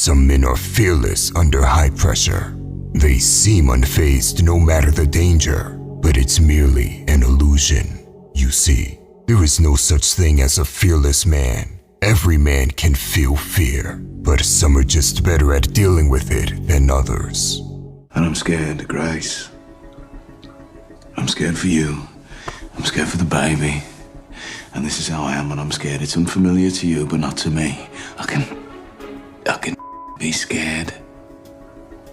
Some men are fearless under high pressure. They seem unfazed no matter the danger, but it's merely an illusion. You see, there is no such thing as a fearless man. Every man can feel fear, but some are just better at dealing with it than others. And I'm scared, Grace. I'm scared for you. I'm scared for the baby. And this is how I am when I'm scared. It's unfamiliar to you, but not to me. I can be scared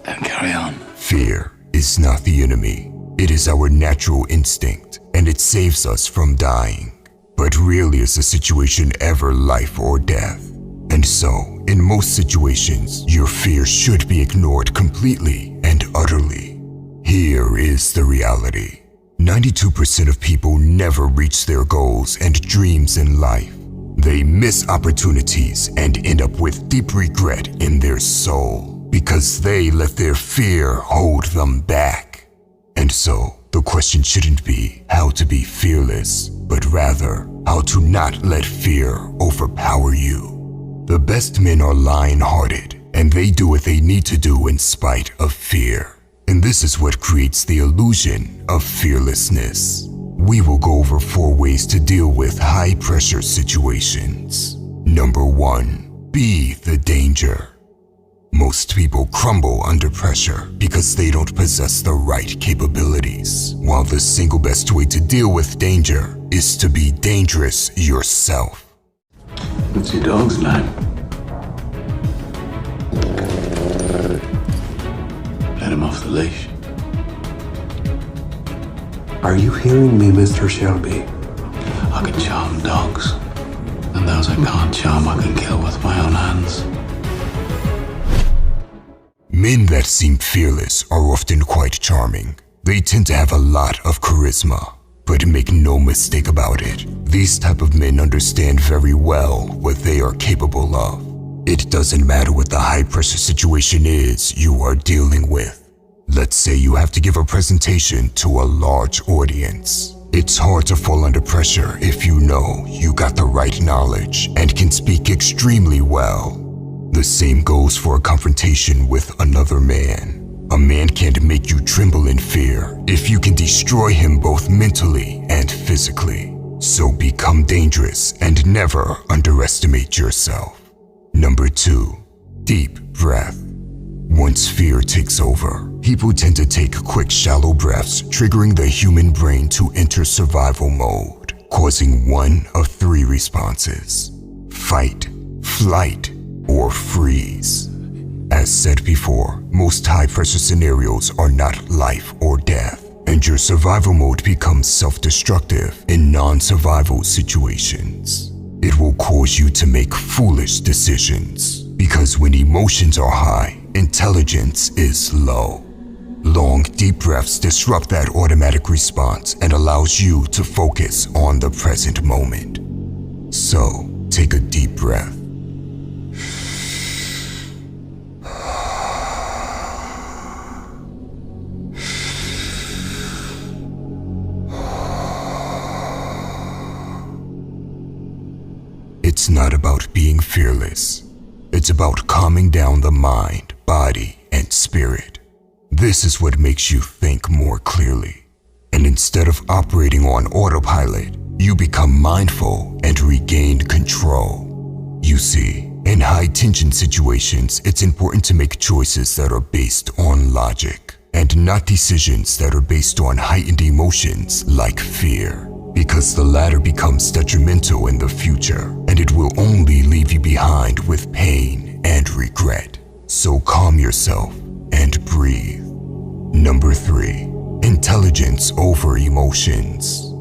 and carry on. Fear is not the enemy. It is our natural instinct, and it saves us from dying. But rarely is a situation ever life or death. And so, in most situations, your fear should be ignored completely and utterly. Here is the reality. 92% of people never reach their goals and dreams in life. They miss opportunities and end up with deep regret in their soul because they let their fear hold them back. And so, the question shouldn't be how to be fearless, but rather how to not let fear overpower you. The best men are lion-hearted, and they do what they need to do in spite of fear. And this is what creates the illusion of fearlessness. We will go over 4 ways to deal with high-pressure situations. Number 1, be the danger. Most people crumble under pressure because they don't possess the right capabilities, while the single best way to deal with danger is to be dangerous yourself. What's your dog's name? Let him off the leash. Are you hearing me, Mr. Shelby? I can charm dogs, and those I can't charm I can kill with my own hands. Men that seem fearless are often quite charming. They tend to have a lot of charisma, but make no mistake about it, these type of men understand very well what they are capable of. It doesn't matter what the high-pressure situation is you are dealing with. Let's say you have to give a presentation to a large audience. It's hard to fall under pressure if you know you got the right knowledge and can speak extremely well. The same goes for a confrontation with another man. A man can't make you tremble in fear if you can destroy him both mentally and physically. So become dangerous and never underestimate yourself. Number 2, deep breath. Once fear takes over, people tend to take quick, shallow breaths, triggering the human brain to enter survival mode, causing one of 3 responses: fight, flight, or freeze. As said before, most high-pressure scenarios are not life or death, and your survival mode becomes self-destructive in non-survival situations. It will cause you to make foolish decisions, because when emotions are high, intelligence is low. Long, deep breaths disrupt that automatic response and allows you to focus on the present moment. So, take a deep breath. It's not about being fearless. It's about calming down the mind, body, and spirit. This is what makes you think more clearly. And instead of operating on autopilot, you become mindful and regain control. You see, in high-tension situations, it's important to make choices that are based on logic, and not decisions that are based on heightened emotions like fear. Because the latter becomes detrimental in the future, and it will only leave you behind with pain and regret. So calm yourself and breathe. Number 3, intelligence over emotions.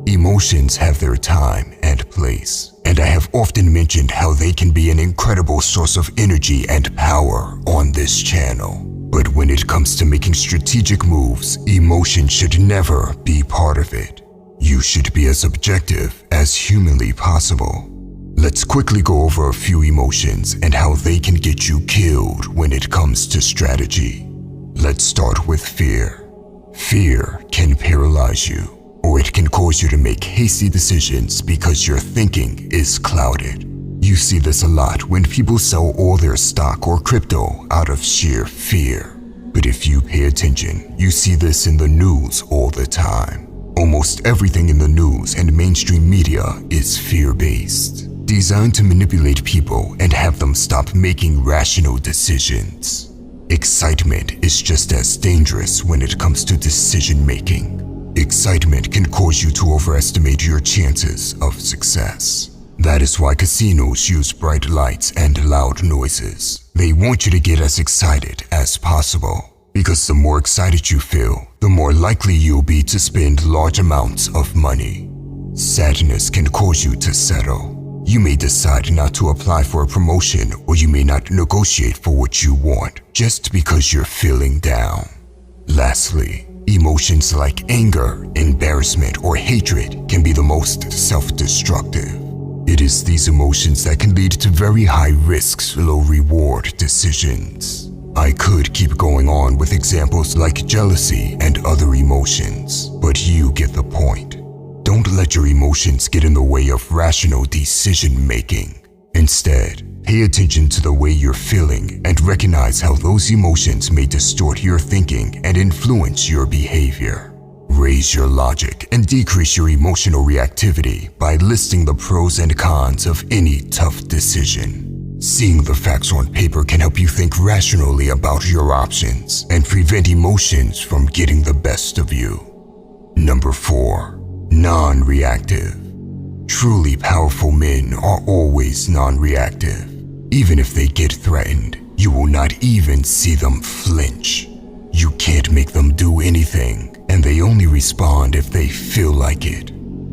Emotions have their time and place, and I have often mentioned how they can be an incredible source of energy and power on this channel. But when it comes to making strategic moves, emotion should never be part of it. You should be as objective as humanly possible. Let's quickly go over a few emotions and how they can get you killed when it comes to strategy. Let's start with fear. Fear can paralyze you, or it can cause you to make hasty decisions because your thinking is clouded. You You see this a lot when people sell all their stock or crypto out of sheer fear. But if you pay attention, you see this in the news all the time. Almost everything in the news and mainstream media is fear-based, designed to manipulate people and have them stop making rational decisions. Excitement is just as dangerous when it comes to decision-making. Excitement can cause you to overestimate your chances of success. That is why casinos use bright lights and loud noises. They want you to get as excited as possible, because the more excited you feel, the more likely you'll be to spend large amounts of money. Sadness can cause you to settle. You may decide not to apply for a promotion, or you may not negotiate for what you want just because you're feeling down. Lastly, emotions like anger, embarrassment, or hatred can be the most self-destructive. It is these emotions that can lead to very high risks, low reward decisions. I could keep going on with examples like jealousy and other emotions, but you get the point. Don't let your emotions get in the way of rational decision making. Instead, pay attention to the way you're feeling and recognize how those emotions may distort your thinking and influence your behavior. Raise your logic and decrease your emotional reactivity by listing the pros and cons of any tough decision. Seeing the facts on paper can help you think rationally about your options and prevent emotions from getting the best of you. Number 4. Non-reactive. Truly powerful men are always non-reactive. Even if they get threatened, you will not even see them flinch. You can't make them do anything, and they only respond if they feel like it.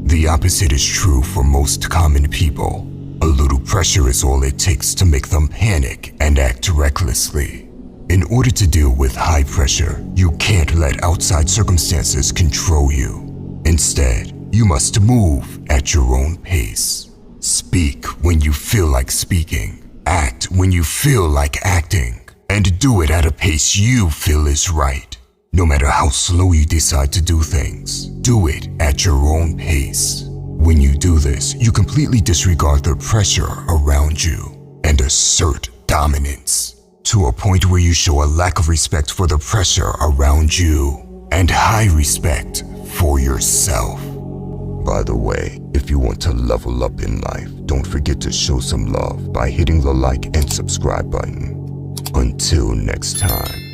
The opposite is true for most common people. A little pressure is all it takes to make them panic and act recklessly. In order to deal with high pressure, you can't let outside circumstances control you. Instead, you must move at your own pace. Speak when you feel like speaking. Act when you feel like acting. And do it at a pace you feel is right. No matter how slow you decide to do things, do it at your own pace. When you do this, you completely disregard the pressure around you and assert dominance to a point where you show a lack of respect for the pressure around you and high respect for yourself. By the way, if you want to level up in life, don't forget to show some love by hitting the like and subscribe button. Until next time.